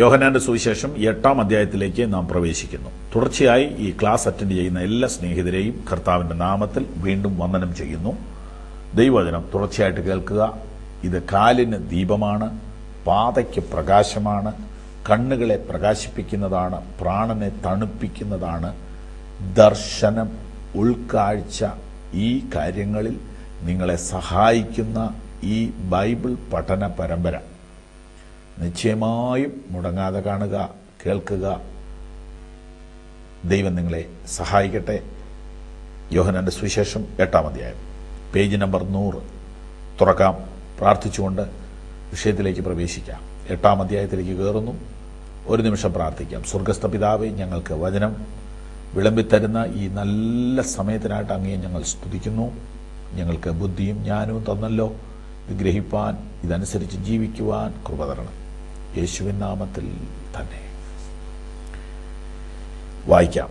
യോഹന്നാന്റെ സുവിശേഷം 8-ാം അധ്യായത്തിലേക്ക് നാം പ്രവേശിക്കുന്നു. തുടർച്ചയായി ഈ ക്ലാസ് അറ്റൻഡ് ചെയ്യുന്ന എല്ലാ സ്നേഹിതരെയും കർത്താവിന്റെ നാമത്തിൽ വീണ്ടും വന്ദനം ചെയ്യുന്നു. ദൈവവചനം തുടർച്ചയായിട്ട് കേൾക്കുക. ഇത് കാലിന് ദീപമാണ്, പാതയ്ക്ക് പ്രകാശമാണ്, കണ്ണുകളെ പ്രകാശിപ്പിക്കുന്നതാണ്, പ്രാണനെ തണുപ്പിക്കുന്നതാണ്. ദർശനം, ഉൾക്കാഴ്ച, ഈ കാര്യങ്ങളിൽ നിങ്ങളെ സഹായിക്കുന്ന ഈ ബൈബിൾ പഠന പരമ്പര നിശ്ചയമായും മുടങ്ങാതെ കാണുക, കേൾക്കുക. ദൈവം നിങ്ങളെ സഹായിക്കട്ടെ. യോഹന്നാന്റെ സുവിശേഷം 8-ാം അധ്യായം, പേജ് നമ്പർ 100 തുറക്കാം. പ്രാർത്ഥിച്ചുകൊണ്ട് വിഷയത്തിലേക്ക് പ്രവേശിക്കാം. 8-ാം അധ്യായത്തിലേക്ക് കയറുന്നു. ഒരു നിമിഷം പ്രാർത്ഥിക്കാം. സ്വർഗസ്ഥ പിതാവേ, ഞങ്ങൾക്ക് വചനം വിളമ്പിത്തരുന്ന ഈ നല്ല സമയത്തിനായിട്ട് അങ്ങയെ ഞങ്ങൾ സ്തുതിക്കുന്നു. ഞങ്ങൾക്ക് ബുദ്ധിയും ജ്ഞാനവും തന്നല്ലോ. ഇത് ഗ്രഹിപ്പാൻ, ഇതനുസരിച്ച് ജീവിക്കുവാൻ കൃപ തരണം. യേശുവിൻ നാമത്തിൽ തന്നെ. വായിക്കാം.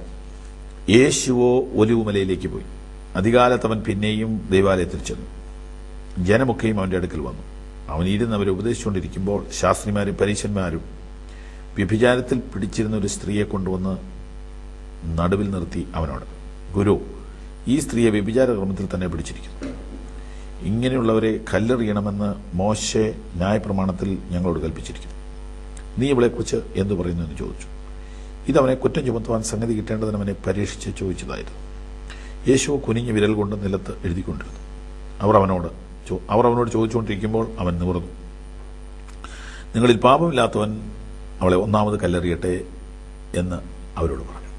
യേശുവോ ഒലിവുമലയിലേക്ക് പോയി. അധികാലത്ത് അവൻ പിന്നെയും ദൈവാലയത്തിൽ ചെന്നു. ജനമൊക്കെയും അവന്റെ അടുക്കൽ വന്നു. അവൻ ഇരുന്ന് അവരെ ഉപദേശിച്ചുകൊണ്ടിരിക്കുമ്പോൾ ശാസ്ത്രിമാരും പരീശന്മാരും വ്യഭിചാരത്തിൽ പിടിച്ചിരുന്ന ഒരു സ്ത്രീയെ കൊണ്ടുവന്ന് നടുവിൽ നിർത്തി അവനോട്, ഗുരു, ഈ സ്ത്രീയെ വ്യഭിചാര ക്രമത്തിൽ തന്നെ പിടിച്ചിരിക്കുന്നു. ഇങ്ങനെയുള്ളവരെ കല്ലെറിയണമെന്ന് മോശെ ന്യായപ്രമാണത്തിൽ ഞങ്ങളോട് കൽപ്പിച്ചിരിക്കുന്നു. നീ ഇവളെക്കുറിച്ച് എന്തു പറയുന്നു എന്ന് ചോദിച്ചു. ഇതവനെ കുറ്റം ചുമത്തുവാൻ സംഗതി കിട്ടേണ്ടതിന് അവനെ പരീക്ഷിച്ച് ചോദിച്ചതായിരുന്നു. യേശു കുനിഞ്ഞ വിരൽ കൊണ്ട് നിലത്ത് എഴുതിക്കൊണ്ടിരുന്നു. അവർ അവനോട് ചോദിച്ചുകൊണ്ടിരിക്കുമ്പോൾ അവൻ നിവർന്നു. നിങ്ങളിൽ പാപമില്ലാത്തവൻ അവളെ ഒന്നാമത് കല്ലെറിയട്ടെ എന്ന് അവരോട് പറഞ്ഞു.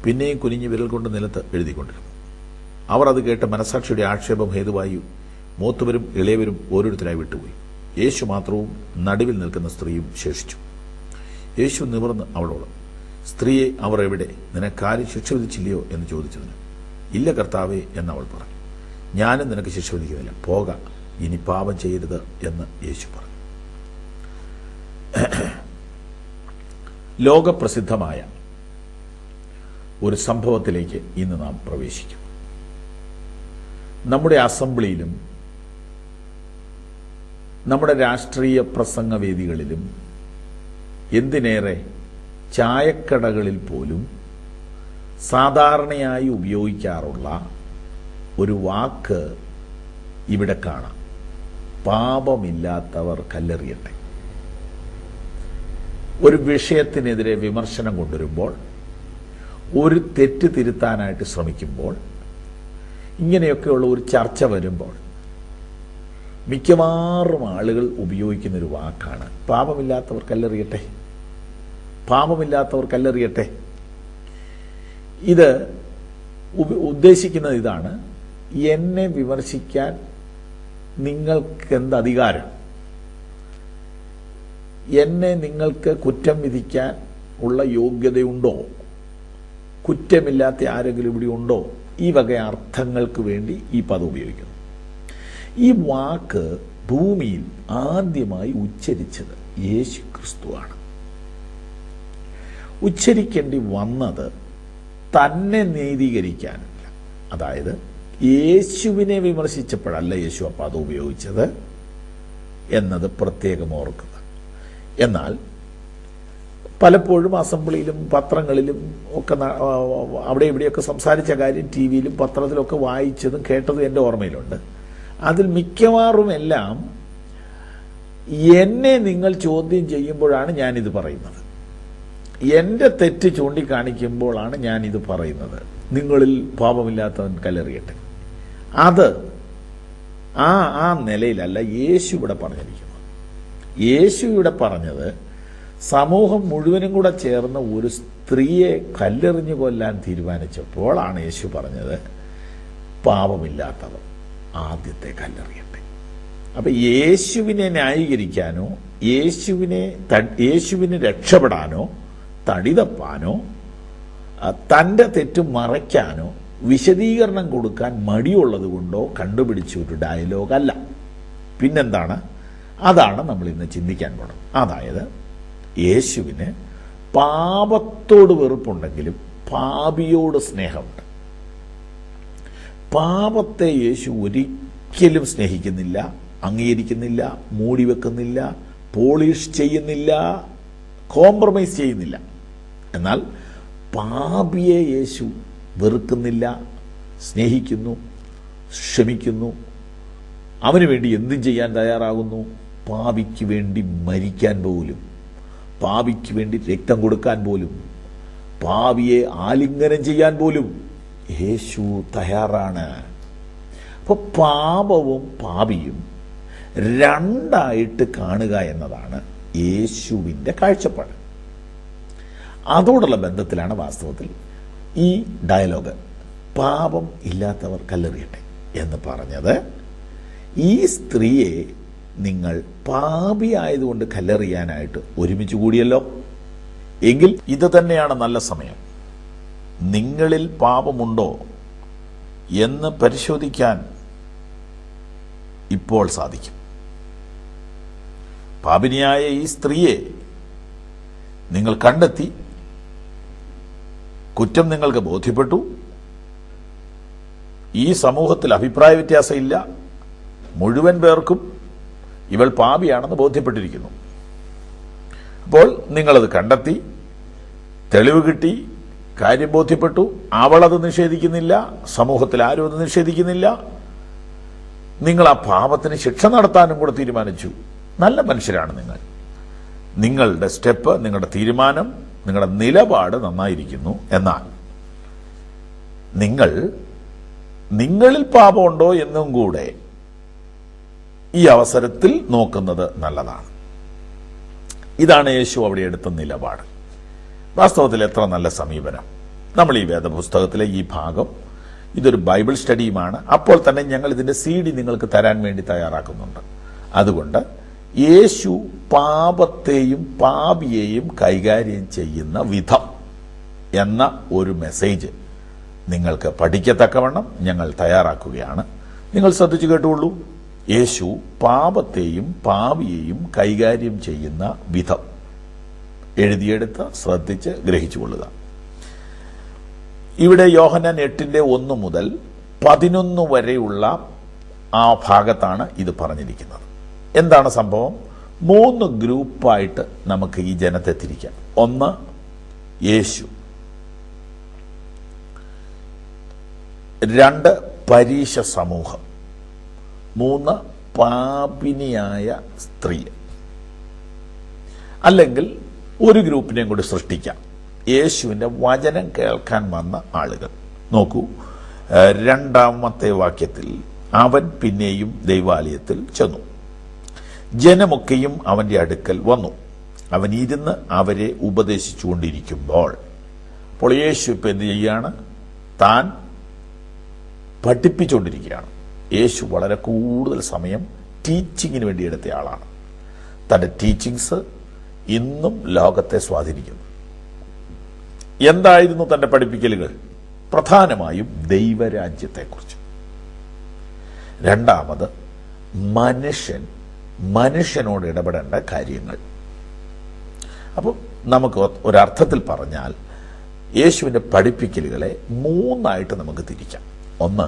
പിന്നെയും കുനിഞ്ഞ് വിരൽ കൊണ്ട് നിലത്ത് എഴുതിക്കൊണ്ടിരുന്നു. അവർ അത് കേട്ട് മനസാക്ഷിയുടെ ആക്ഷേപം ഹേതുവായി മൂത്തവരും ഇളയവരും ഓരോരുത്തരായി വിട്ടുപോയി. യേശു മാത്രവും നടുവിൽ നിൽക്കുന്ന സ്ത്രീയും ശേഷിച്ചു. യേശു നിവർന്ന് അവളോട്, സ്ത്രീയെ, അവർ എവിടെ? നിനക്കാരും ശിക്ഷ വിധിച്ചില്ലയോ എന്ന് ചോദിച്ചതിന്, ഇല്ല കർത്താവേ എന്നവൾ പറഞ്ഞു. ഞാനും നിനക്ക് ശിക്ഷ വിധിക്കുന്നില്ല, പോക, ഇനി പാപം ചെയ്യരുത് എന്ന് യേശു പറഞ്ഞു. ലോകപ്രസിദ്ധമായ ഒരു സംഭവത്തിലേക്ക് ഇന്ന് നാം പ്രവേശിക്കും. നമ്മുടെ അസംബ്ലിയിലും നമ്മുടെ രാഷ്ട്രീയ പ്രസംഗവേദികളിലും എന്തിനേറെ ചായക്കടകളിൽ പോലും സാധാരണയായി ഉപയോഗിക്കാറുള്ള ഒരു വാക്ക് ഇവിടെ കാണാം. പാപമില്ലാത്തവർ കല്ലെറിയട്ടെ. ഒരു വിഷയത്തിനെതിരെ വിമർശനം കൊണ്ടുവരുമ്പോൾ, ഒരു തെറ്റ് തിരുത്താനായിട്ട് ശ്രമിക്കുമ്പോൾ, ഇങ്ങനെയൊക്കെയുള്ള ഒരു ചർച്ച വരുമ്പോൾ മിക്കവാറും ആളുകൾ ഉപയോഗിക്കുന്നൊരു വാക്കാണ് പാപമില്ലാത്തവർ കല്ലെറിയട്ടെ. പാപമില്ലാത്തവർ കല്ലെറിയട്ടെ. ഇത് ഉദ്ദേശിക്കുന്നത് ഇതാണ്: എന്നെ വിമർശിക്കാൻ നിങ്ങൾക്കെന്ത് അധികാരം? എന്നെ നിങ്ങൾക്ക് കുറ്റം വിധിക്കാൻ ഉള്ള യോഗ്യതയുണ്ടോ? കുറ്റമില്ലാത്ത ആരെങ്കിലും ഇവിടെ ഉണ്ടോ? ഈ വക അർത്ഥങ്ങൾക്ക് വേണ്ടി ഈ പദം ഉപയോഗിക്കുന്നു. ഈ വാക്ക് ഭൂമിയിൽ ആദ്യമായി ഉച്ചരിച്ചത് യേശു ക്രിസ്തുവാണ്. ഉച്ചരിക്കേണ്ടി വന്നത് തന്നെ നീതീകരിക്കാനല്ല. അതായത് യേശുവിനെ വിമർശിച്ചപ്പോഴല്ല യേശു ആ പദം ഉപയോഗിച്ചത് എന്നത് പ്രത്യേകം ഓർക്കുക. എന്നാൽ പലപ്പോഴും അസംബ്ലിയിലും പത്രങ്ങളിലും ഒക്കെ അവിടെ ഇവിടെയൊക്കെ സംസാരിച്ച കാര്യം ടി വിയിലും പത്രത്തിലൊക്കെ വായിച്ചതും കേട്ടതും എൻ്റെ ഓർമ്മയിലുണ്ട്. അതിൽ മിക്കവാറും എല്ലാം എന്നെ നിങ്ങൾ ചോദ്യം ചെയ്യുമ്പോഴാണ് ഞാനിത് പറയുന്നത്. എൻ്റെ തെറ്റ് ചൂണ്ടിക്കാണിക്കുമ്പോഴാണ് ഞാനിത് പറയുന്നത്. നിങ്ങളിൽ പാപമില്ലാത്തവൻ കല്ലെറിയട്ടെ. അത് ആ നിലയിലല്ല യേശു ഇവിടെ പറഞ്ഞിരിക്കുന്നത്. യേശു ഇവിടെ പറഞ്ഞത് സമൂഹം മുഴുവനും കൂടെ ചേർന്ന് ഒരു സ്ത്രീയെ കല്ലെറിഞ്ഞു കൊല്ലാൻ തീരുമാനിച്ചപ്പോഴാണ് യേശു പറഞ്ഞത്, പാപമില്ലാത്തവർ ആദ്യത്തെ കല്ലെറിയട്ടെ. അപ്പൊ യേശുവിനെ ന്യായീകരിക്കാനോ യേശുവിന് രക്ഷപ്പെടാനോ തടിതപ്പാനോ തൻ്റെ തെറ്റ് മറയ്ക്കാനോ വിശദീകരണം കൊടുക്കാൻ മടിയുള്ളത് കൊണ്ടോ കണ്ടുപിടിച്ച ഒരു ഡയലോഗല്ല. പിന്നെന്താണ്? അതാണ് നമ്മൾ ഇന്ന് ചിന്തിക്കാൻ പോണം. അതായത് യേശുവിന് പാപത്തോട് വെറുപ്പുണ്ടെങ്കിലും പാപിയോട് സ്നേഹമുണ്ട്. പാപത്തെ യേശു ഒരിക്കലും സ്നേഹിക്കുന്നില്ല, അംഗീകരിക്കുന്നില്ല, മൂടിവെക്കുന്നില്ല, പോളിഷ് ചെയ്യുന്നില്ല, കോംപ്രമൈസ് ചെയ്യുന്നില്ല. എന്നാൽ പാപിയെ യേശു വെറുക്കുന്നില്ല, സ്നേഹിക്കുന്നു, ക്ഷമിക്കുന്നു, അവന് വേണ്ടി എന്തും ചെയ്യാൻ തയ്യാറാകുന്നു. പാപിക്ക് വേണ്ടി മരിക്കാൻ പോലും, പാപിക്ക് വേണ്ടി രക്തം കൊടുക്കാൻ പോലും, പാപിയെ ആലിംഗനം ചെയ്യാൻ പോലും യേശു തയ്യാറാണ്. അപ്പോൾ പാപവും പാപിയും രണ്ടായിട്ട് കാണുക എന്നതാണ് യേശുവിൻ്റെ കാഴ്ചപ്പാട്. അതോടുള്ള ബന്ധത്തിലാണ് വാസ്തവത്തിൽ ഈ ഡയലോഗ് പാപം ഇല്ലാത്തവർ കല്ലെറിയട്ടെ എന്ന് പറഞ്ഞത്. ഈ സ്ത്രീയെ നിങ്ങൾ പാപിയായതുകൊണ്ട് കല്ലെറിയാനായിട്ട് ഒരുമിച്ച് കൂടിയല്ലോ. എങ്കിൽ ഇത് തന്നെയാണ് നല്ല സമയം. നിങ്ങളിൽ പാപമുണ്ടോ എന്ന് പരിശോധിക്കാൻ ഇപ്പോൾ സാധിക്കും. പാപിനിയായ ഈ സ്ത്രീയെ നിങ്ങൾ കണ്ടെത്തി, കുറ്റം നിങ്ങൾക്ക് ബോധ്യപ്പെട്ടു. ഈ സമൂഹത്തിൽ അഭിപ്രായ വ്യത്യാസമില്ല, മുഴുവൻ പേർക്കും ഇവൾ പാപിയാണെന്ന് ബോധ്യപ്പെട്ടിരിക്കുന്നു. അപ്പോൾ നിങ്ങളത് കണ്ടെത്തി, തെളിവ് കിട്ടി, കാര്യം ബോധ്യപ്പെട്ടു. അവളത് നിഷേധിക്കുന്നില്ല, സമൂഹത്തിൽ ആരും അത് നിഷേധിക്കുന്നില്ല. നിങ്ങൾ ആ പാപത്തിന് ശിക്ഷ നടത്താനും കൂടെ തീരുമാനിച്ചു. നല്ല മനുഷ്യരാണ് നിങ്ങൾ. നിങ്ങളുടെ സ്റ്റെപ്പ്, നിങ്ങളുടെ തീരുമാനം, നിങ്ങളുടെ നിലപാട് നന്നായിരിക്കുന്നു. എന്നാൽ നിങ്ങളിൽ പാപമുണ്ടോ എന്നും കൂടെ ഈ അവസരത്തിൽ നോക്കുന്നത് നല്ലതാണ്. ഇതാണ് യേശു അവിടെ എടുത്ത നിലപാട്. വാസ്തവത്തിൽ എത്ര നല്ല സമീപനം. നമ്മൾ ഈ വേദപുസ്തകത്തിലെ ഈ ഭാഗം, ഇതൊരു ബൈബിൾ സ്റ്റഡിയുമാണ്. അപ്പോൾ തന്നെ ഞങ്ങൾ ഇതിൻ്റെ CD നിങ്ങൾക്ക് തരാൻ വേണ്ടി തയ്യാറാക്കുന്നുണ്ട്. അതുകൊണ്ട് യേശു പാപത്തെയും പാപിയെയും കൈകാര്യം ചെയ്യുന്ന വിധം എന്ന ഒരു മെസ്സേജ് നിങ്ങൾക്ക് പഠിക്കത്തക്കവണ്ണം ഞങ്ങൾ തയ്യാറാക്കുകയാണ്. നിങ്ങൾ ശ്രദ്ധിച്ചു കേട്ടുകൊള്ളൂ. യേശു പാപത്തെയും പാപിയെയും കൈകാര്യം ചെയ്യുന്ന വിധം എഴുതിയെടുത്ത് ശ്രദ്ധിച്ച് ഗ്രഹിച്ചുകൊള്ളുക. ഇവിടെ യോഹന്നാൻ 8:1 മുതൽ 11 വരെയുള്ള ആ ഭാഗത്താണ് ഇത് പറഞ്ഞിരിക്കുന്നത്. എന്താണ് സംഭവം? 3 ഗ്രൂപ്പായിട്ട് നമുക്ക് ഈ ജനത്തെ തിരിക്കാം. 1 യേശു, 2 പരീശ സമൂഹം, 3 പാപിനിയായ സ്ത്രീ. അല്ലെങ്കിൽ ഒരു ഗ്രൂപ്പിനെയും കൂടി സൃഷ്ടിക്കാം, യേശുവിൻ്റെ വചനം കേൾക്കാൻ വന്ന ആളുകൾ. നോക്കൂ, 2-ാമത്തെ വാക്യത്തിൽ അവൻ പിന്നെയും ദൈവാലയത്തിൽ ചെന്നു, ജനമൊക്കെയും അവൻ്റെ അടുക്കൽ വന്നു, അവൻ ഇരുന്ന് അവരെ ഉപദേശിച്ചുകൊണ്ടിരിക്കുമ്പോൾ. അപ്പോൾ യേശു ഇപ്പം എന്ത് ചെയ്യുകയാണ്? താൻ പഠിപ്പിച്ചുകൊണ്ടിരിക്കുകയാണ്. യേശു വളരെ കൂടുതൽ സമയം ടീച്ചിങ്ങിന് വേണ്ടി എടുത്ത ആളാണ്. തൻ്റെ ടീച്ചിങ്സ് ഇന്നും ലോകത്തെ സ്വാധീനിക്കുന്നു. എന്തായിരുന്നു തൻ്റെ പഠിപ്പിക്കലുകൾ? പ്രധാനമായും ദൈവരാജ്യത്തെക്കുറിച്ച്. 2-ാമത് മനുഷ്യനോട് ഇടപെടേണ്ട കാര്യങ്ങൾ. അപ്പം നമുക്ക് ഒരർത്ഥത്തിൽ പറഞ്ഞാൽ യേശുവിൻ്റെ പഠിപ്പിക്കലുകളെ 3ആയിട്ട് നമുക്ക് തിരിക്കാം. 1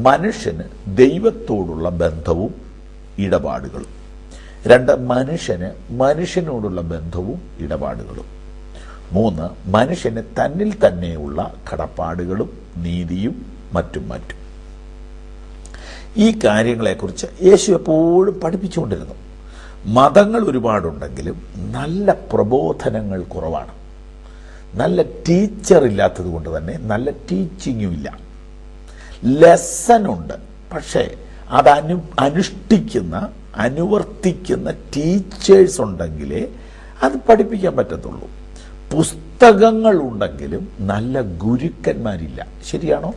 മനുഷ്യന് ദൈവത്തോടുള്ള ബന്ധവും ഇടപാടുകളും. 2 മനുഷ്യന് മനുഷ്യനോടുള്ള ബന്ധവും ഇടപാടുകളും. 3 മനുഷ്യന് തന്നിൽ തന്നെയുള്ള കടപ്പാടുകളും നീതിയും മറ്റും. ഈ കാര്യങ്ങളെക്കുറിച്ച് യേശു എപ്പോഴും പഠിപ്പിച്ചുകൊണ്ടിരുന്നു. മതങ്ങൾ ഒരുപാടുണ്ടെങ്കിലും നല്ല പ്രബോധനങ്ങൾ കുറവാണ്. നല്ല ടീച്ചർ ഇല്ലാത്തത് കൊണ്ട് തന്നെ നല്ല ടീച്ചിങ്ങും ഇല്ല. ലെസനുണ്ട്, പക്ഷേ അത് അനുവർത്തിക്കുന്ന ടീച്ചേഴ്സ് ഉണ്ടെങ്കിലേ അത് പഠിപ്പിക്കാൻ പറ്റത്തുള്ളൂ. പുസ്തകങ്ങൾ ഉണ്ടെങ്കിലും നല്ല ഗുരുക്കന്മാരില്ല. ശരിയാണോ?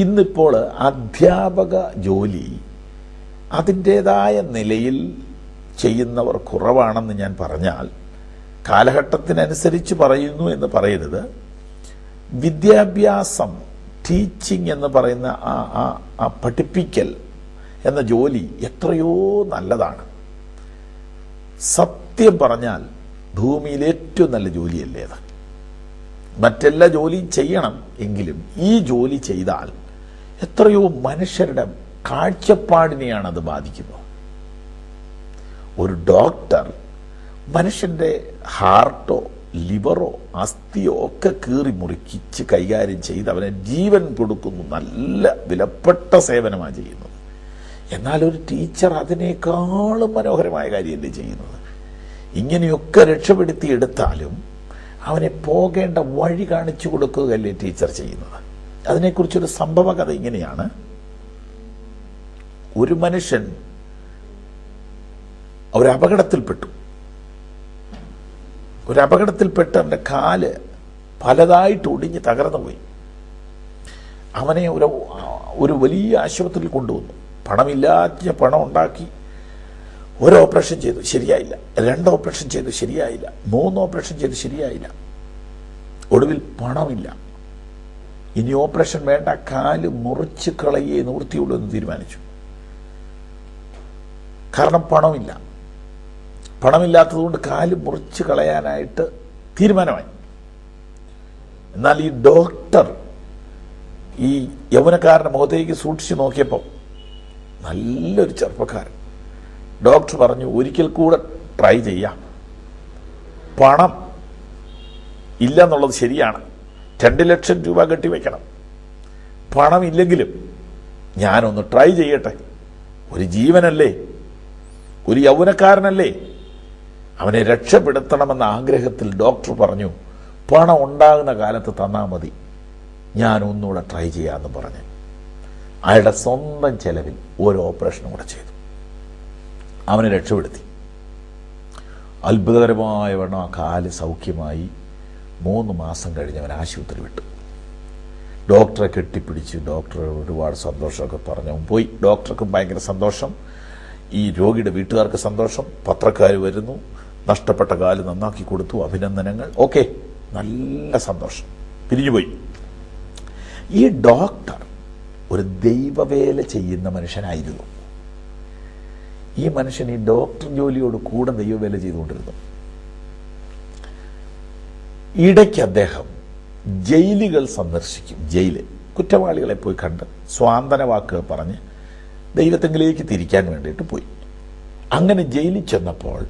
ഇന്നിപ്പോൾ അധ്യാപക ജോലി അതിൻ്റേതായ നിലയിൽ ചെയ്യുന്നവർ കുറവാണെന്ന് ഞാൻ പറഞ്ഞാൽ കാലഘട്ടത്തിനനുസരിച്ച് പറയുന്നു എന്ന് പറയരുത്. വിദ്യാഭ്യാസം, ടീച്ചിങ് എന്ന് പറയുന്ന ആ പഠിപ്പിക്കൽ എന്ന ജോലി എത്രയോ നല്ലതാണ്. സത്യം പറഞ്ഞാൽ ഭൂമിയിൽ ഏറ്റവും നല്ല ജോലിയല്ലേ അത്? മറ്റെല്ലാ ജോലിയും ചെയ്യണം, എങ്കിലും ഈ ജോലി ചെയ്താൽ എത്രയോ മനുഷ്യരുടെ കാഴ്ചപ്പാടിനെയാണ് അത് ബാധിക്കുന്നത്. ഒരു ഡോക്ടർ മനുഷ്യൻ്റെ ഹാർട്ടോ ലിവറോ അസ്ഥിയോ ഒക്കെ കീറി മുറിക്കിച്ച് കൈകാര്യം ചെയ്ത് അവനെ ജീവൻ കൊടുക്കുന്നു. നല്ല വിലപ്പെട്ട സേവനമാണ് ചെയ്യുന്നത്. എന്നാൽ ഒരു ടീച്ചർ അതിനേക്കാളും മനോഹരമായ കാര്യമല്ലേ ചെയ്യുന്നത്. ഇങ്ങനെയൊക്കെ രക്ഷപ്പെടുത്തി എടുത്താലും അവനെ പോകേണ്ട വഴി കാണിച്ചു കൊടുക്കുകയല്ലേ ടീച്ചർ ചെയ്യുന്നത്. അതിനെക്കുറിച്ചൊരു സംഭവ കഥ ഇങ്ങനെയാണ്. ഒരു മനുഷ്യൻ ഒരപകടത്തിൽപ്പെട്ടു. ഒരപകടത്തിൽപ്പെട്ട് അവൻ്റെ കാല് പലതായിട്ട് ഒടിഞ്ഞ് തകർന്നു പോയി. അവനെ ഒരു വലിയ ആശുപത്രിയിൽ കൊണ്ടുവന്നു. പണം ഉണ്ടാക്കി. ഒരു ഓപ്പറേഷൻ ചെയ്തു, ശരിയായില്ല. 2 ഓപ്പറേഷൻ ചെയ്തു, ശരിയായില്ല. 3 ഓപ്പറേഷൻ ചെയ്തു, ശരിയായില്ല. ഒടുവിൽ പണമില്ല. ഇനി ഓപ്പറേഷൻ വേണ്ട, കാല് മുറിച്ച് കളയേ നിവൃത്തിയുള്ളൂ എന്ന് തീരുമാനിച്ചു. കാരണം പണമില്ലാത്തതുകൊണ്ട് കാല് മുറിച്ച് കളയാനായിട്ട് തീരുമാനമായി. എന്നാൽ ഈ ഡോക്ടർ ഈ യൗവനക്കാരൻ്റെ മുഖത്തേക്ക് സൂക്ഷിച്ച് നോക്കിയപ്പോൾ നല്ലൊരു ചെറുപ്പക്കാരൻ. ഡോക്ടർ പറഞ്ഞു, ഒരിക്കൽ കൂടെ ട്രൈ ചെയ്യാം. പണം ഇല്ലെന്നുള്ളത് ശരിയാണ്, 2 ലക്ഷം രൂപ കെട്ടിവെക്കണം. പണമില്ലെങ്കിലും ഞാനൊന്ന് ട്രൈ ചെയ്യട്ടെ. ഒരു ജീവനല്ലേ, ഒരു യൗവനക്കാരനല്ലേ, അവനെ രക്ഷപ്പെടുത്തണമെന്ന ആഗ്രഹത്തിൽ ഡോക്ടർ പറഞ്ഞു, പണം ഉണ്ടാകുന്ന കാലത്ത് തന്നാൽ മതി, ഞാനൊന്നുകൂടെ ട്രൈ ചെയ്യാമെന്ന് പറഞ്ഞ് അയാളുടെ സ്വന്തം ചെലവിൽ ഒരു ഓപ്പറേഷനും കൂടെ ചെയ്തു. അവനെ രക്ഷപ്പെടുത്തി. അത്ഭുതകരമായ വണ്ണം ആ കാല് സൗഖ്യമായി. 3 മാസം കഴിഞ്ഞ് അവൻ ആശുപത്രി വിട്ടു. ഡോക്ടറെ കെട്ടിപ്പിടിച്ച് ഡോക്ടർ ഒരുപാട് സന്തോഷമൊക്കെ പറഞ്ഞു പോയി. ഡോക്ടർക്കും ഭയങ്കര സന്തോഷം, ഈ രോഗിയുടെ വീട്ടുകാർക്ക് സന്തോഷം, പത്രക്കാർ വരുന്നു, നഷ്ടപ്പെട്ട കാല് നന്നാക്കി കൊടുത്തു, അഭിനന്ദനങ്ങൾ, ഓക്കെ, നല്ല സന്തോഷം. പിരിഞ്ഞുപോയി. ഈ ഡോക്ടർ ഒരു ദൈവവേല ചെയ്യുന്ന മനുഷ്യനായിരുന്നു. ഈ മനുഷ്യൻ ഈ ഡോക്ടർ ജോലിയോട് കൂടെ ദൈവവേല ചെയ്തുകൊണ്ടിരുന്നു. ഇടയ്ക്ക് അദ്ദേഹം ജയിലുകൾ സന്ദർശിക്കും. കുറ്റവാളികളെ പോയി കണ്ട് സ്വാന്തന വാക്കുകൾ പറഞ്ഞ് ദൈവത്തെങ്കിലേക്ക് തിരിക്കാൻ വേണ്ടിയിട്ട് പോയി. അങ്ങനെ ജയിലിൽ ചെന്നപ്പോൾ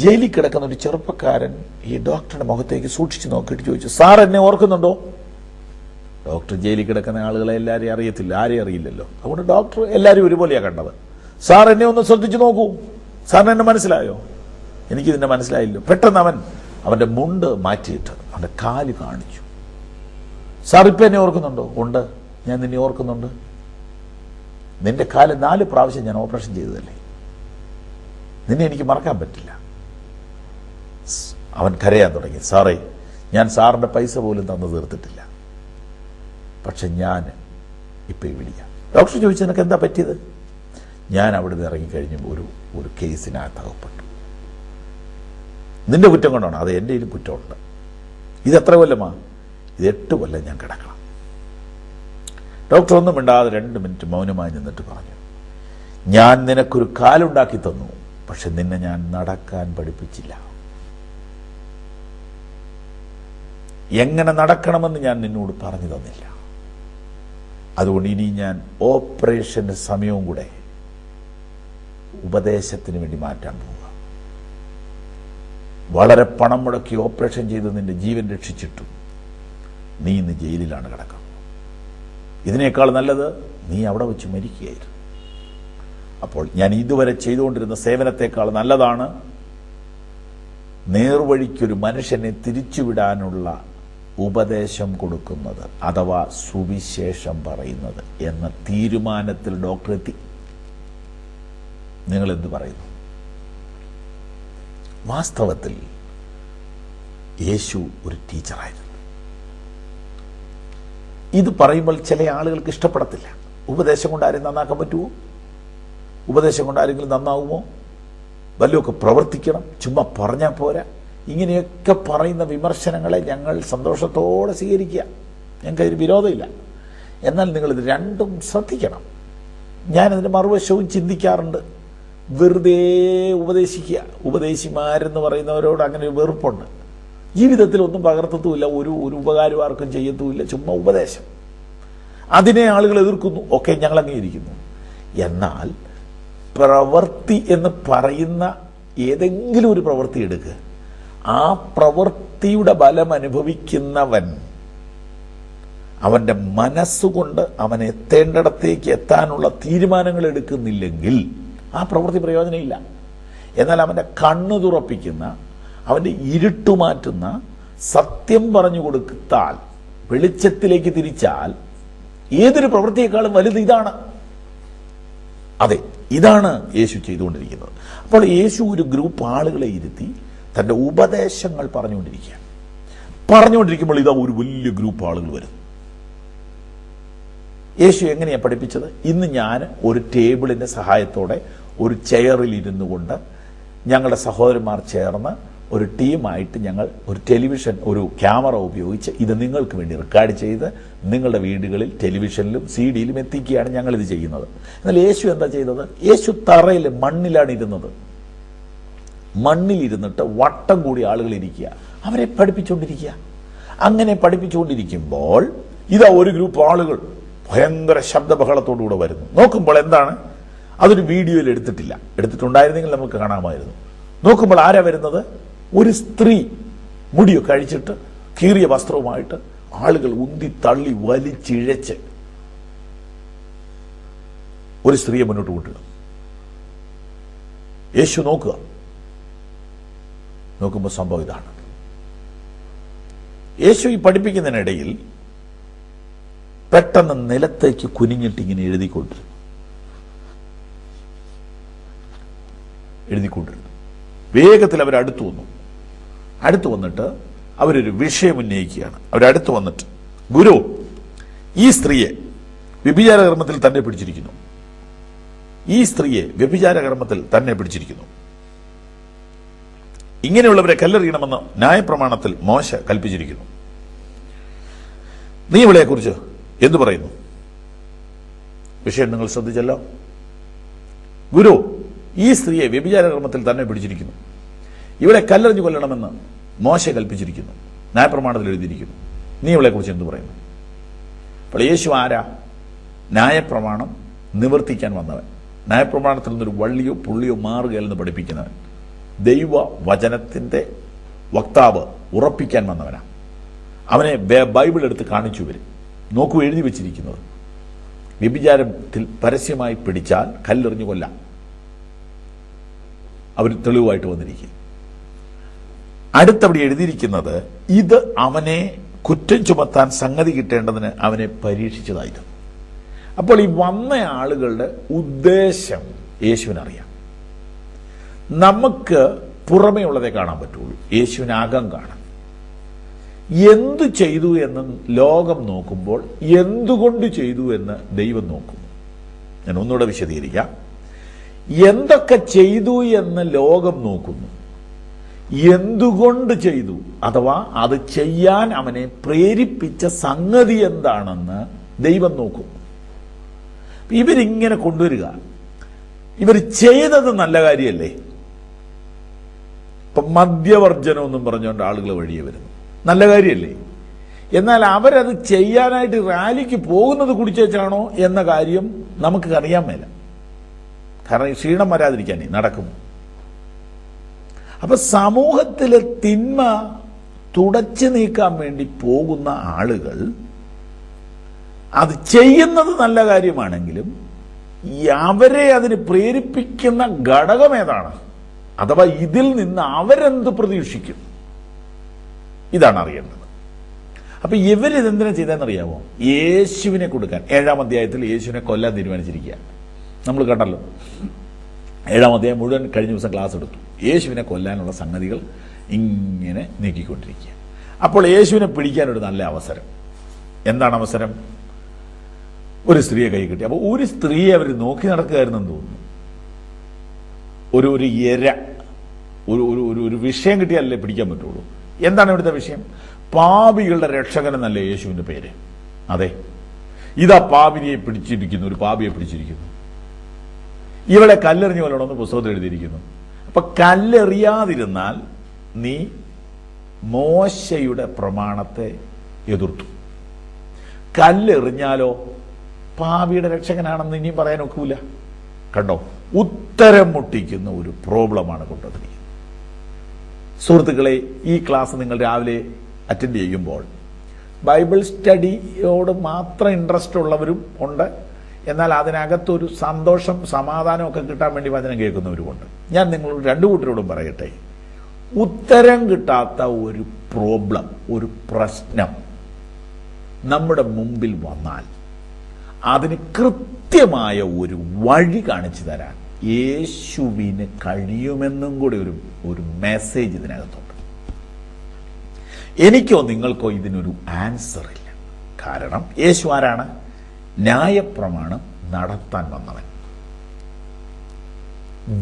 ജയിലിൽ കിടക്കുന്ന ഒരു ചെറുപ്പക്കാരൻ ഈ ഡോക്ടറുടെ മുഖത്തേക്ക് സൂക്ഷിച്ച് നോക്കിയിട്ട് ചോദിച്ചു, സാർ എന്നെ ഓർക്കുന്നുണ്ടോ? ഡോക്ടർ ജയിലിൽ കിടക്കുന്ന ആളുകളെ എല്ലാവരെയും അറിയത്തില്ല, ആരെയും അറിയില്ലല്ലോ. അതുകൊണ്ട് ഡോക്ടർ എല്ലാവരും ഒരുപോലെയാണ് കണ്ടത്. സാർ എന്നെ ഒന്ന് ശ്രദ്ധിച്ചു നോക്കൂ, സാറിന് എന്നെ മനസ്സിലായോ? എനിക്കിതിനെ മനസ്സിലായില്ലോ. പെട്ടെന്ന് അവൻ്റെ മുണ്ട് മാറ്റിയിട്ട് അവൻ്റെ കാല് കാണിച്ചു. സാർ ഇപ്പം എന്നെ ഓർക്കുന്നുണ്ടോ? ഉണ്ട്, ഞാൻ നിന്നെ ഓർക്കുന്നുണ്ട്. നിന്റെ കാല് 4 പ്രാവശ്യം ഞാൻ ഓപ്പറേഷൻ ചെയ്തതല്ലേ, നിന്നെ എനിക്ക് മറക്കാൻ പറ്റില്ല. അവൻ കരയാൻ തുടങ്ങി. സാറേ, ഞാൻ സാറിൻ്റെ പൈസ പോലും തന്നു തീർത്തിട്ടില്ല, പക്ഷെ ഞാൻ ഇപ്പം വിളിക്കാം. ഡോക്ടർ ചോദിച്ചു, നിനക്ക് എന്താ പറ്റിയത്? ഞാൻ അവിടെ നിന്ന് ഇറങ്ങിക്കഴിഞ്ഞപ്പോൾ ഒരു കേസിനകത്ത് അകപ്പെട്ടു. നിന്റെ കുറ്റം കൊണ്ടാണ്. അത് എൻ്റെ കയ്യിലും കുറ്റമുണ്ട്. ഇത് എത്ര കൊല്ലമാ? ഇത് 8 കൊല്ലം ഞാൻ കിടക്കണം. ഡോക്ടർ ഒന്നും മിണ്ടാതെ 2 മിനിറ്റ് മൗനമായി നിന്നിട്ട് പറഞ്ഞു, ഞാൻ നിനക്കൊരു കാലുണ്ടാക്കി തന്നു, പക്ഷെ നിന്നെ ഞാൻ നടക്കാൻ പഠിപ്പിച്ചില്ല. എങ്ങനെ നടക്കണമെന്ന് ഞാൻ നിന്നോട് പറഞ്ഞു തന്നില്ല. അതുകൊണ്ട് ഇനി ഞാൻ ഓപ്പറേഷൻ്റെ സമയവും കൂടെ ഉപദേശത്തിന് വേണ്ടി മാറ്റാൻ പോവുക. വളരെ പണം മുടക്കി ഓപ്പറേഷൻ ചെയ്ത് നിന്റെ ജീവൻ രക്ഷിച്ചിട്ടും നീ ഇന്ന് ജയിലിലാണ് കിടക്കുന്നത്. ഇതിനേക്കാൾ നല്ലത് നീ അവിടെ വെച്ച് മരിക്കുകയായിരുന്നു. അപ്പോൾ ഞാൻ ഇതുവരെ ചെയ്തുകൊണ്ടിരുന്ന സേവനത്തെക്കാൾ നല്ലതാണ് നേർവഴിക്കൊരു മനുഷ്യനെ തിരിച്ചുവിടാനുള്ള ഉപദേശം കൊടുക്കുന്നത്, അഥവാ സുവിശേഷം പറയുന്നത് എന്ന തീരുമാനത്തിൽ ഡോക്ടർ എത്തി. നിങ്ങൾ എന്ത് പറയുന്നു? വാസ്തവത്തിൽ യേശു ഒരു ടീച്ചറായിരുന്നു. ഇത് പറയുമ്പോൾ ചില ആളുകൾക്ക് ഇഷ്ടപ്പെടത്തില്ല. ഉപദേശം കൊണ്ട് ആരും നന്നാക്കാൻ പറ്റുമോ? ഉപദേശം കൊണ്ട് ആരെങ്കിലും നന്നാവുമോ? വല്ലതൊക്കെ പ്രവർത്തിക്കണം, ചുമ്മാ പറഞ്ഞാൽ പോരാ. ഇങ്ങനെയൊക്കെ പറയുന്ന വിമർശനങ്ങളെ ഞങ്ങൾ സന്തോഷത്തോടെ സ്വീകരിക്കുക, ഞങ്ങൾക്കതിന് വിരോധമില്ല. എന്നാൽ നിങ്ങളിത് രണ്ടും ശ്രദ്ധിക്കണം. ഞാനതിൻ്റെ മറുവശവും ചിന്തിക്കാറുണ്ട്. വെറുതെ ഉപദേശിക്കുക, ഉപദേശിമാരെന്ന് പറയുന്നവരോട് അങ്ങനെ ഒരു വെറുപ്പുണ്ട്. ജീവിതത്തിൽ ഒന്നും പകർത്തത്തുമില്ല, ഒരു ഉപകാരം ആർക്കും ചെയ്യത്തുമില്ല, ചുമ്മാ ഉപദേശം. അതിനെ ആളുകൾ എതിർക്കുന്നു, ഒക്കെ ഞങ്ങൾ അംഗീകരിക്കുന്നു. എന്നാൽ പ്രവൃത്തി എന്ന് പറയുന്ന ഏതെങ്കിലും ഒരു പ്രവൃത്തി എടുക്കുക, ആ പ്രവൃത്തിയുടെ ബലം അനുഭവിക്കുന്നവൻ അവൻ്റെ മനസ്സുകൊണ്ട് അവൻ എത്തേണ്ടിടത്തേക്ക് എത്താനുള്ള തീരുമാനങ്ങൾ എടുക്കുന്നില്ലെങ്കിൽ ആ പ്രവൃത്തി പ്രയോജനമില്ല. എന്നാൽ അവൻ്റെ കണ്ണു തുറപ്പിക്കുന്ന, അവൻ്റെ ഇരുട്ടുമാറ്റുന്ന സത്യം പറഞ്ഞു കൊടുത്താൽ, വെളിച്ചത്തിലേക്ക് തിരിച്ചാൽ ഏതൊരു പ്രവൃത്തിയേക്കാളും വലുത് ഇതാണ്. അതെ, ഇതാണ് യേശു ചെയ്തുകൊണ്ടിരിക്കുന്നത്. അപ്പോൾ യേശു ഒരു ഗ്രൂപ്പ് ആളുകളെ ഇരുത്തി തൻ്റെ ഉപദേശങ്ങൾ പറഞ്ഞുകൊണ്ടിരിക്കുമ്പോൾ ഇതാ ഒരു വലിയ ഗ്രൂപ്പ് ആളുകൾ വരുന്നു. യേശു എങ്ങനെയാണ് പഠിപ്പിച്ചത്? ഇന്ന് ഞാൻ ഒരു ടേബിളിൻ്റെ സഹായത്തോടെ ഒരു ചെയറിൽ ഇരുന്നു കൊണ്ട് ഞങ്ങളുടെ സഹോദരന്മാർ ചേർന്ന് ഒരു ടീമായിട്ട് ഞങ്ങൾ ഒരു ടെലിവിഷൻ, ഒരു ക്യാമറ ഉപയോഗിച്ച് ഇത് നിങ്ങൾക്ക് വേണ്ടി റെക്കോർഡ് ചെയ്ത് നിങ്ങളുടെ വീടുകളിൽ ടെലിവിഷനിലും CD-യിലും എത്തിക്കുകയാണ് ഞങ്ങളിത് ചെയ്യുന്നത്. എന്നാൽ യേശു എന്താ ചെയ്തത്? യേശു തറയിൽ മണ്ണിലാണ് ഇരുന്നത്. മണ്ണിലിരുന്നിട്ട് വട്ടം കൂടി ആളുകൾ ഇരിക്കുക, അവരെ പഠിപ്പിച്ചുകൊണ്ടിരിക്കുക. അങ്ങനെ പഠിപ്പിച്ചുകൊണ്ടിരിക്കുമ്പോൾ ഇതാ ഒരു ഗ്രൂപ്പ് ആളുകൾ ഭയങ്കര ശബ്ദബഹളത്തോടുകൂടെ വരുന്നു. നോക്കുമ്പോൾ എന്താണ്? അതൊരു വീഡിയോയിൽ എടുത്തിട്ടില്ല. എടുത്തിട്ടുണ്ടായിരുന്നെങ്കിൽ നമുക്ക് കാണാമായിരുന്നു. നോക്കുമ്പോൾ ആരാ വരുന്നത്? ഒരു സ്ത്രീ, മുടിയൊക്കെ അഴിച്ചിട്ട് കീറിയ വസ്ത്രവുമായിട്ട് ആളുകൾ ഉന്തി തള്ളി വലിച്ചിഴച്ച് ഒരു സ്ത്രീയെ മുന്നോട്ട് കൊണ്ടിടും. യേശു നോക്കുമ്പോൾ സംഭവം ഇതാണ്. യേശു ഈ പഠിപ്പിക്കുന്നതിനിടയിൽ പെട്ടെന്ന് നിലത്തേക്ക് കുനിഞ്ഞിട്ട് ഇങ്ങനെ എഴുതിക്കൊണ്ടിരുന്നു. വേഗത്തിൽ അവർ അടുത്തു വന്നിട്ട് അവരൊരു വിഷയം ഉന്നയിക്കുകയാണ്. അവരടുത്ത് വന്നിട്ട്, ഗുരു, ഈ സ്ത്രീയെ വ്യഭിചാരകർമ്മത്തിൽ തന്നെ പിടിച്ചിരിക്കുന്നു. ഇങ്ങനെയുള്ളവരെ കല്ലെറിയണമെന്ന് ന്യായപ്രമാണത്തിൽ മോശ കൽപ്പിച്ചിരിക്കുന്നു. നീ ഇവളെക്കുറിച്ച് എന്തു പറയുന്നു? വിഷയം നിങ്ങൾ ശ്രദ്ധിച്ചല്ലോ. ഗുരു, ഈ സ്ത്രീയെ വ്യഭിചാരകർമ്മത്തിൽ തന്നെ പിടിച്ചിരിക്കുന്നു. ഇവളെ കല്ലെറിഞ്ഞു കൊല്ലണമെന്ന് മോശ കൽപ്പിച്ചിരിക്കുന്നു, ന്യായപ്രമാണത്തിൽ എഴുതിയിരിക്കുന്നു. നീ ഇവളെക്കുറിച്ച് എന്തു പറയുന്നു? അപ്പോൾ യേശു ആരാ? ന്യായപ്രമാണം നിവർത്തിക്കാൻ വന്നവൻ, ന്യായപ്രമാണത്തിൽ നിന്നൊരു വള്ളിയോ പുള്ളിയോ മാറുകയല്ലെന്ന് പഠിപ്പിക്കുന്നവൻ, ദൈവ വചനത്തിൻ്റെ വക്താവ്, ഉറപ്പിക്കാൻ വന്നവനാണ്. അവനെ ബൈബിൾ എടുത്ത് കാണിച്ചു വരും. നോക്കൂ, എഴുതി വെച്ചിരിക്കുന്നത്, വ്യഭിചാരത്തിൽ പരസ്യമായി പിടിച്ചാൽ കല്ലെറിഞ്ഞു കൊല്ലാം. അവർ തെളിവായിട്ട് വന്നിരിക്കും. അടുത്തവിടെ എഴുതിയിരിക്കുന്നത്, ഇത് അവനെ കുറ്റം ചുമത്താൻ സംഗതി കിട്ടേണ്ടതിന് അവനെ പരീക്ഷിച്ചതായിരുന്നു. അപ്പോൾ ഈ വന്ന ആളുകളുടെ ഉദ്ദേശം യേശുവിനറിയാം. നമുക്ക് പുറമേ ഉള്ളതേ കാണാൻ പറ്റുള്ളൂ, യേശുവിനകം കാണാം. എന്തു ചെയ്തു എന്ന് ലോകം നോക്കുമ്പോൾ എന്തുകൊണ്ട് ചെയ്തു എന്ന് ദൈവം നോക്കുന്നു. ഞാൻ ഒന്നുകൂടെ വിശദീകരിക്കാം. എന്തൊക്കെ ചെയ്തു എന്ന് ലോകം നോക്കുന്നു, എന്തുകൊണ്ട് ചെയ്തു അഥവാ അത് ചെയ്യാൻ അവനെ പ്രേരിപ്പിച്ച സംഗതി എന്താണെന്ന് ദൈവം നോക്കും. ഇവരിങ്ങനെ കൊണ്ടുവരിക, ഇവർ ചെയ്തത് നല്ല കാര്യമല്ലേ? ഇപ്പൊ മദ്യവർജനം എന്നും പറഞ്ഞുകൊണ്ട് ആളുകൾ വഴിയെ വരുന്നു, നല്ല കാര്യമല്ലേ? എന്നാൽ അവരത് ചെയ്യാനായിട്ട് റാലിക്ക് പോകുന്നത് കുടിച്ചാണോ എന്ന കാര്യം നമുക്ക് അറിയാൻ മേല. കാരണം ക്ഷീണം വരാതിരിക്കാനേ നടക്കും. അപ്പൊ സമൂഹത്തിലെ തിന്മ തുടച്ചു നീക്കാൻ വേണ്ടി പോകുന്ന ആളുകൾ അത് ചെയ്യുന്നത് നല്ല കാര്യമാണെങ്കിലും അവരെ അതിന് പ്രേരിപ്പിക്കുന്ന ഘടകം ഏതാണ്, അഥവാ ഇതിൽ നിന്ന് അവരെന്ത് പ്രതീക്ഷിക്കും, ഇതാണ് അറിയേണ്ടത്. അപ്പൊ ഇവരിതെന്തിനാ ചെയ്തതെന്നറിയാമോ? യേശുവിനെ കൊടുക്കാൻ. 7-ാം അധ്യായത്തിൽ യേശുവിനെ കൊല്ലാൻ തീരുമാനിച്ചിരിക്കുക. നമ്മൾ കണ്ടല്ലോ, 7-ാം അധ്യായം മുഴുവൻ കഴിഞ്ഞ ദിവസം ക്ലാസ് എടുത്തു. യേശുവിനെ കൊല്ലാനുള്ള സംഗതികൾ ഇങ്ങനെ നീക്കിക്കൊണ്ടിരിക്കുക. അപ്പോൾ യേശുവിനെ പിടിക്കാനൊരു നല്ല അവസരം. എന്താണ് അവസരം? ഒരു സ്ത്രീയെ കൈ കിട്ടി. അപ്പോൾ ഒരു സ്ത്രീയെ അവർ നോക്കി നടക്കുകയായിരുന്നെന്ന് തോന്നുന്നു. ഒരു ഒരു വിഷയം കിട്ടിയാലല്ലേ പിടിക്കാൻ പറ്റുള്ളൂ. എന്താണ് ഇവിടുത്തെ വിഷയം? പാപികളുടെ രക്ഷകൻ എന്നല്ലേ യേശുവിന്റെ പേര്? അതെ, ഇതാ പാപിനിയെ പിടിച്ചിരിക്കുന്നു, ഒരു പാപിയെ പിടിച്ചിരിക്കുന്നു. ഇവളെ കല്ലെറിഞ്ഞു കൊല്ലണമെന്ന് പുസ്തകത്തിൽ എഴുതിയിരിക്കുന്നു. അപ്പൊ കല്ലെറിയാതിരുന്നാൽ നീ മോശയുടെ പ്രമാണത്തെ എതിർത്തു. കല്ലെറിഞ്ഞാലോ പാപിയുടെ രക്ഷകനാണെന്ന് ഇനിയും പറയാൻ ഒക്കില്ല. കണ്ടോ, ഉത്തരം മുട്ടിക്കുന്ന ഒരു പ്രോബ്ലമാണ് കൊണ്ടുവന്നിരിക്കുന്നത്. സുഹൃത്തുക്കളെ, ഈ ക്ലാസ് നിങ്ങൾ രാവിലെ അറ്റൻഡ് ചെയ്യുമ്പോൾ ബൈബിൾ സ്റ്റഡിയോട് മാത്രം ഇൻട്രസ്റ്റ് ഉള്ളവരും ഉണ്ട്, എന്നാൽ അതിനകത്തൊരു സന്തോഷം സമാധാനമൊക്കെ കിട്ടാൻ വേണ്ടി വചനം കേൾക്കുന്നവരുമുണ്ട്. ഞാൻ നിങ്ങളോട് രണ്ടു കൂട്ടരോടും പറയട്ടെ, ഉത്തരം കിട്ടാത്ത ഒരു പ്രോബ്ലം, ഒരു പ്രശ്നം നമ്മുടെ മുമ്പിൽ വന്നാൽ അതിന് കൃത്യമായ ഒരു വഴി കാണിച്ചു തരാൻ യേശുവിന് കഴിയുമെന്നും കൂടി ഒരു മെസ്സേജ് ഇതിനകത്തുണ്ട്. എനിക്കോ നിങ്ങൾക്കോ ഇതിനൊരു ആൻസർ ഇല്ല. കാരണം യേശു ആരാണ്? ന്യായപ്രമാണം നടത്താൻ വന്നവൻ.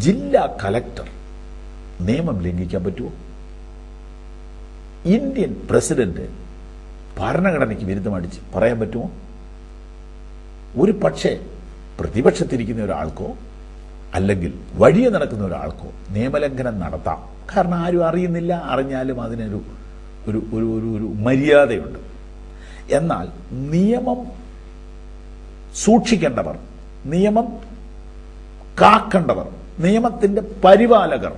ജില്ലാ കലക്ടർ നിയമം ലംഘിക്കാൻ പറ്റുമോ? ഇന്ത്യൻ പ്രസിഡന്റ് ഭരണഘടനയ്ക്ക് വിരുദ്ധമടിച്ച് പറയാൻ പറ്റുമോ? ഒരു പക്ഷേ പ്രതിപക്ഷത്തിരിക്കുന്ന ഒരാൾക്കോ അല്ലെങ്കിൽ വഴിയെ നടക്കുന്ന ഒരാൾക്കോ നിയമലംഘനം നടത്താം. കാരണം ആരും അറിയുന്നില്ല, അറിഞ്ഞാലും അതിനൊരു ഒരു ഒരു ഒരു മര്യാദയുണ്ട്. എന്നാൽ നിയമം സൂക്ഷിക്കേണ്ടവർ, നിയമം കാക്കേണ്ടവർ, നിയമത്തിന്റെ പരിപാലകർ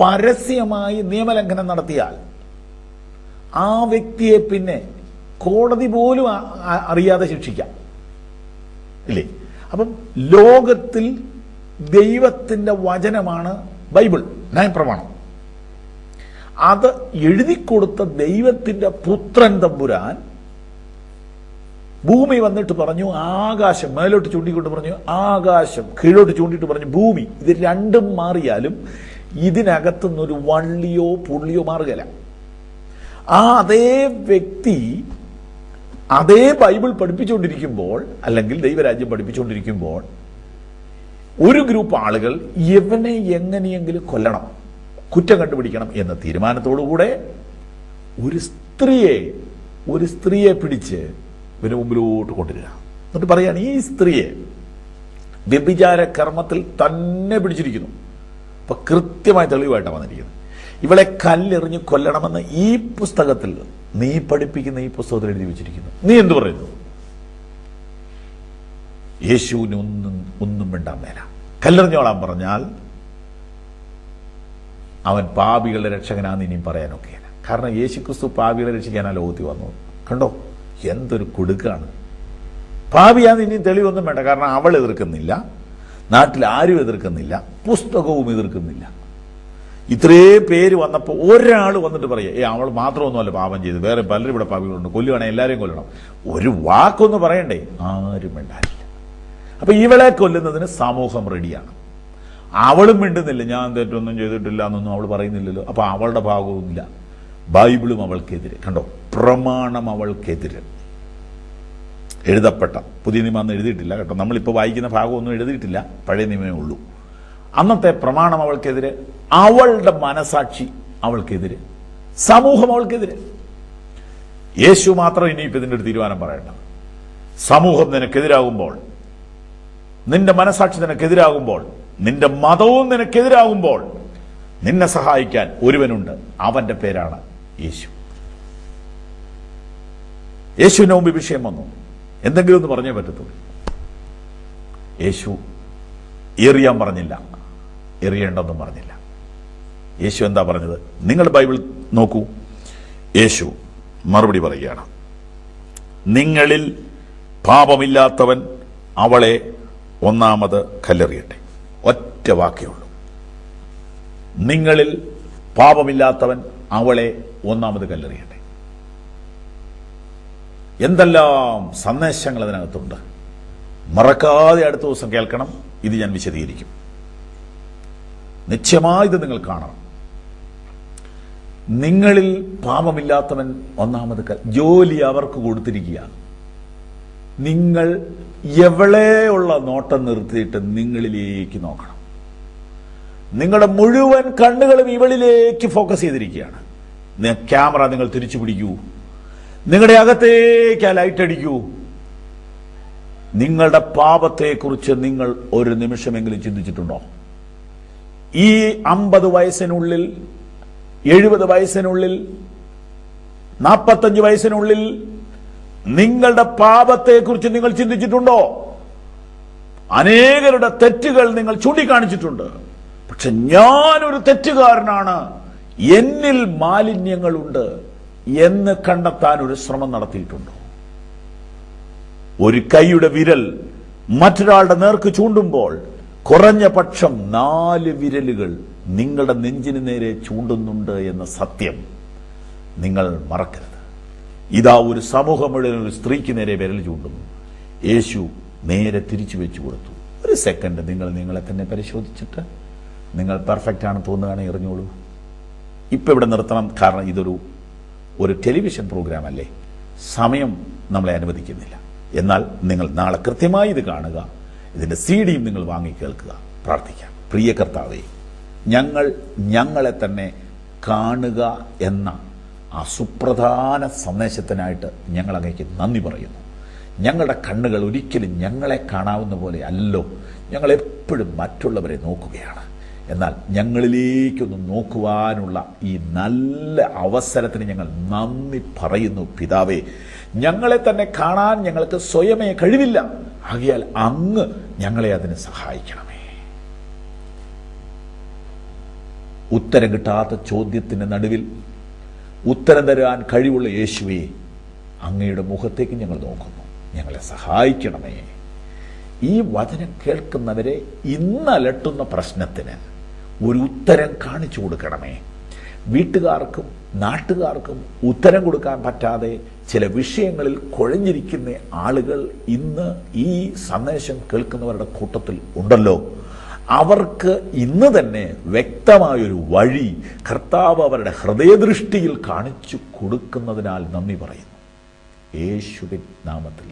പരസ്യമായി നിയമലംഘനം നടത്തിയാൽ ആ വ്യക്തിയെ പിന്നെ കോടതി പോലും അറിയാതെ ശിക്ഷിക്കാം, ഇല്ലേ? അപ്പം ലോകത്തിൽ ദൈവത്തിന്റെ വചനമാണ് ബൈബിൾ, ന്യായപ്രമാണം. അത് എഴുതിക്കൊടുത്ത ദൈവത്തിന്റെ പുത്രൻ തമ്പുരാൻ ഭൂമി വന്നിട്ട് പറഞ്ഞു ആകാശം, മേലോട്ട് ചൂണ്ടിക്കൊണ്ട് പറഞ്ഞു ആകാശം, കീഴോട്ട് ചൂണ്ടിട്ട് പറഞ്ഞു ഭൂമി. ഇത് രണ്ടും മാറിയാലും ഇതിനകത്തുനിന്നൊരു വള്ളിയോ പുള്ളിയോ മാറുകയില്ല. അതേ വ്യക്തി അതേ ബൈബിൾ പഠിപ്പിച്ചുകൊണ്ടിരിക്കുമ്പോൾ, അല്ലെങ്കിൽ ദൈവരാജ്യം പഠിപ്പിച്ചുകൊണ്ടിരിക്കുമ്പോൾ, ഒരു ഗ്രൂപ്പ് ആളുകൾ ഇവനെ എങ്ങനെയെങ്കിലും കൊല്ലണം, കുറ്റം കണ്ടുപിടിക്കണം എന്ന തീരുമാനത്തോടുകൂടെ ഒരു സ്ത്രീയെ പിടിച്ച് ഇവന് മുമ്പിലോട്ട് കൊണ്ടുവരിക. എന്നിട്ട് പറയാണ് ഈ സ്ത്രീയെ വ്യഭിചാര കർമ്മത്തിൽ തന്നെ പിടിച്ചിരിക്കുന്നു. അപ്പൊ കൃത്യമായ തെളിവായിട്ടാണ് വന്നിരിക്കുന്നത്. ഇവളെ കല്ലെറിഞ്ഞ് കൊല്ലണമെന്ന് ഈ പുസ്തകത്തിൽ, നീ പഠിപ്പിക്കുന്ന ഈ പുസ്തകത്തിൽ എഴുതി വെച്ചിരിക്കുന്നു. നീ എന്തു പറയുന്നു? യേശുവിന് ഒന്നും വേണ്ടാൻ മേല. കല്ലെറിഞ്ഞോളാൻ പറഞ്ഞാൽ അവൻ പാപികളുടെ രക്ഷകനാന്ന് ഇനിയും പറയാനൊക്കെയില്ല. കാരണം യേശുക്രിസ്തു പാപികളെ രക്ഷിക്കാനാ ലോകത്തിൽ വന്നത്. കണ്ടോ എന്തൊരു കുടുക്കാണ്. പാപിയാന്ന് ഇനിയും തെളിവൊന്നും വേണ്ട. കാരണം അവൾ എതിർക്കുന്നില്ല, നാട്ടിൽ ആരും എതിർക്കുന്നില്ല, പുസ്തകവും എതിർക്കുന്നില്ല. ഇത്രേ പേര് വന്നപ്പോൾ ഒരാൾ വന്നിട്ട് പറയുക അവൾ മാത്രമൊന്നുമല്ല പാപം ചെയ്ത്, വേറെ പലരും ഇവിടെ പാപികളുണ്ട്, കൊല്ലുകയാണെങ്കിൽ എല്ലാവരെയും കൊല്ലണം. ഒരു വാക്കൊന്ന് പറയണ്ടേ? ആരും വേണ്ടാനില്ല. അപ്പൊ ഇവളെ കൊല്ലുന്നതിന് സമൂഹം റെഡിയാണ്. അവളും മിണ്ടുന്നില്ല, ഞാൻ തെറ്റൊന്നും ചെയ്തിട്ടില്ല എന്നൊന്നും അവൾ പറയുന്നില്ലല്ലോ. അപ്പൊ അവളുടെ ഭാഗവുമില്ല. ബൈബിളും അവൾക്കെതിരെ. കണ്ടോ, പ്രമാണം അവൾക്കെതിരെ. എഴുതപ്പെട്ട പുതിയ നിയമം അന്ന് എഴുതിയിട്ടില്ല കേട്ടോ. നമ്മളിപ്പോൾ വായിക്കുന്ന ഭാഗമൊന്നും എഴുതിയിട്ടില്ല, പഴയ നിയമമേ ഉള്ളൂ. അന്നത്തെ പ്രമാണം അവൾക്കെതിരെ, അവളുടെ മനസാക്ഷി അവൾക്കെതിരെ, സമൂഹം അവൾക്കെതിരെ. യേശു മാത്രം ഇനിയിപ്പോൾ ഇതിൻ്റെ ഒരു തീരുമാനം പറയണ്ട. സമൂഹം നിനക്കെതിരാകുമ്പോൾ, നിന്റെ മനസാക്ഷി നിനക്കെതിരാകുമ്പോൾ, നിന്റെ മതവും നിനക്കെതിരാകുമ്പോൾ നിന്നെ സഹായിക്കാൻ ഒരുവനുണ്ട്. അവന്റെ പേരാണ് യേശു. യേശുവിന് മുമ്പ് വിഷയം വന്നു, എന്തെങ്കിലും ഒന്ന് പറഞ്ഞേ പറ്റത്തുള്ളൂ. യേശു എറിയാൻ പറഞ്ഞില്ല, എറിയേണ്ടെന്നും പറഞ്ഞില്ല. യേശു എന്താ പറഞ്ഞത്? നിങ്ങൾ ബൈബിൾ നോക്കൂ. യേശു മറുപടി പറയുകയാണ്, നിങ്ങളിൽ പാപമില്ലാത്തവൻ അവളെ ഒന്നാമത് കല്ലെറിയട്ടെ. ഒറ്റ വാക്കേ ഉള്ളൂ. നിങ്ങളിൽ പാപമില്ലാത്തവൻ അവളെ ഒന്നാമത് കല്ലെറിയട്ടെ. എന്തെല്ലാം സന്ദേശങ്ങൾ അതിനകത്തുണ്ട്. മറക്കാതെ അടുത്ത ദിവസം കേൾക്കണം. ഇത് ഞാൻ വിശദീകരിക്കും. നിശ്ചയമായി ഇത് നിങ്ങൾ കാണണം. നിങ്ങളിൽ പാപമില്ലാത്തവൻ ഒന്നാമത് ജോലി അവർക്ക് കൊടുത്തിരിക്കുക. നിങ്ങൾ എവിടെയുള്ള നോട്ടം നിർത്തിയിട്ട് നിങ്ങളിലേക്ക് നോക്കണം. നിങ്ങളുടെ മുഴുവൻ കണ്ണുകളും ഇവളിലേക്ക് ഫോക്കസ് ചെയ്തിരിക്കുകയാണ്. ക്യാമറ നിങ്ങൾ തിരിച്ചു പിടിക്കൂ. നിങ്ങളുടെ അകത്തേക്ക് ആ ലൈറ്റ് അടിക്കൂ. നിങ്ങളുടെ പാപത്തെക്കുറിച്ച് നിങ്ങൾ ഒരു നിമിഷമെങ്കിലും ചിന്തിച്ചിട്ടുണ്ടോ? ഈ 50 വയസ്സിനുള്ളിൽ, 70 വയസ്സിനുള്ളിൽ, 45 വയസ്സിനുള്ളിൽ നിങ്ങളുടെ പാപത്തെക്കുറിച്ച് നിങ്ങൾ ചിന്തിച്ചിട്ടുണ്ടോ? അനേകരുടെ തെറ്റുകൾ നിങ്ങൾ ചൂണ്ടിക്കാണിച്ചിട്ടുണ്ട്. പക്ഷെ ഞാനൊരു തെറ്റുകാരനാണ്, എന്നിൽ മാലിന്യങ്ങളുണ്ട് എന്ന് കണ്ടെത്താൻ ഒരു ശ്രമം നടത്തിയിട്ടുണ്ടോ? ഒരു കൈയുടെ വിരൽ മറ്റൊരാളുടെ നേർക്ക് ചൂണ്ടുമ്പോൾ കുറഞ്ഞ പക്ഷം 4 വിരലുകൾ നിങ്ങളുടെ നെഞ്ചിന് നേരെ ചൂണ്ടുന്നുണ്ട് എന്ന സത്യം നിങ്ങൾ മറക്കരുത്. ഇതാ ഒരു സമൂഹം മുഴുവൻ ഒരു സ്ത്രീക്ക് നേരെ വിരൽ ചൂണ്ടുന്നു. യേശു നേരെ തിരിച്ചു വെച്ചു കൊടുത്തു. ഒരു സെക്കൻഡ് നിങ്ങളെ തന്നെ പരിശോധിച്ചിട്ട് നിങ്ങൾ പെർഫെക്റ്റ് ആണ് തോന്നുകയാണെങ്കിൽ എറിഞ്ഞോളൂ. ഇപ്പം ഇവിടെ നിർത്തണം, കാരണം ഇതൊരു ടെലിവിഷൻ പ്രോഗ്രാം അല്ലേ, സമയം നമ്മളെ അനുവദിക്കുന്നില്ല. എന്നാൽ നിങ്ങൾ നാളെ കൃത്യമായി ഇത് കാണുക, ഇതിൻ്റെ CD-യും നിങ്ങൾ വാങ്ങി കേൾക്കുക. പ്രാർത്ഥിക്കാം. പ്രിയ കർത്താവേ, ഞങ്ങളെ തന്നെ കാണുക എന്ന ആ സുപ്രധാന സന്ദേശത്തിനായിട്ട് ഞങ്ങൾ അങ്ങേക്ക് നന്ദി പറയുന്നു. ഞങ്ങളുടെ കണ്ണുകൾ ഒരിക്കലും ഞങ്ങളെ കാണാവുന്ന പോലെ അല്ലോ, ഞങ്ങളെപ്പോഴും മറ്റുള്ളവരെ നോക്കുകയാണ്. എന്നാൽ ഞങ്ങളിലേക്കൊന്ന് നോക്കുവാനുള്ള ഈ നല്ല അവസരത്തിന് ഞങ്ങൾ നന്ദി പറയുന്നു പിതാവേ. ഞങ്ങളെ തന്നെ കാണാൻ ഞങ്ങൾക്ക് സ്വയമേ കഴിവില്ല, ആകയാൽ അങ്ങ് ഞങ്ങളെ അതിന് സഹായിക്കണമേ. ഉത്തരം കിട്ടാത്ത ചോദ്യത്തിന് നടുവിൽ ഉത്തരം തരാൻ കഴിവുള്ള യേശുവേ, അങ്ങയുടെ മുഖത്തേക്ക് ഞങ്ങൾ നോക്കുന്നു, ഞങ്ങളെ സഹായിക്കണമേ. ഈ വചനം കേൾക്കുന്നവരെ ഇന്ന് അലട്ടുന്ന പ്രശ്നത്തിന് ഒരു ഉത്തരം കാണിച്ചു കൊടുക്കണമേ. വീട്ടുകാർക്കും നാട്ടുകാർക്കും ഉത്തരം കൊടുക്കാൻ പറ്റാതെ ചില വിഷയങ്ങളിൽ കുഴഞ്ഞിരിക്കുന്ന ആളുകൾ ഇന്ന് ഈ സന്ദേശം കേൾക്കുന്നവരുടെ കൂട്ടത്തിൽ ഉണ്ടല്ലോ. അവർക്ക് ഇന്ന് തന്നെ വ്യക്തമായൊരു വഴി കർത്താവ് അവരുടെ ഹൃദയദൃഷ്ടിയിൽ കാണിച്ചു കൊടുക്കുന്നതിനാൽ നന്ദി പറയുന്നു. യേശുവിൻ നാമത്തിൽ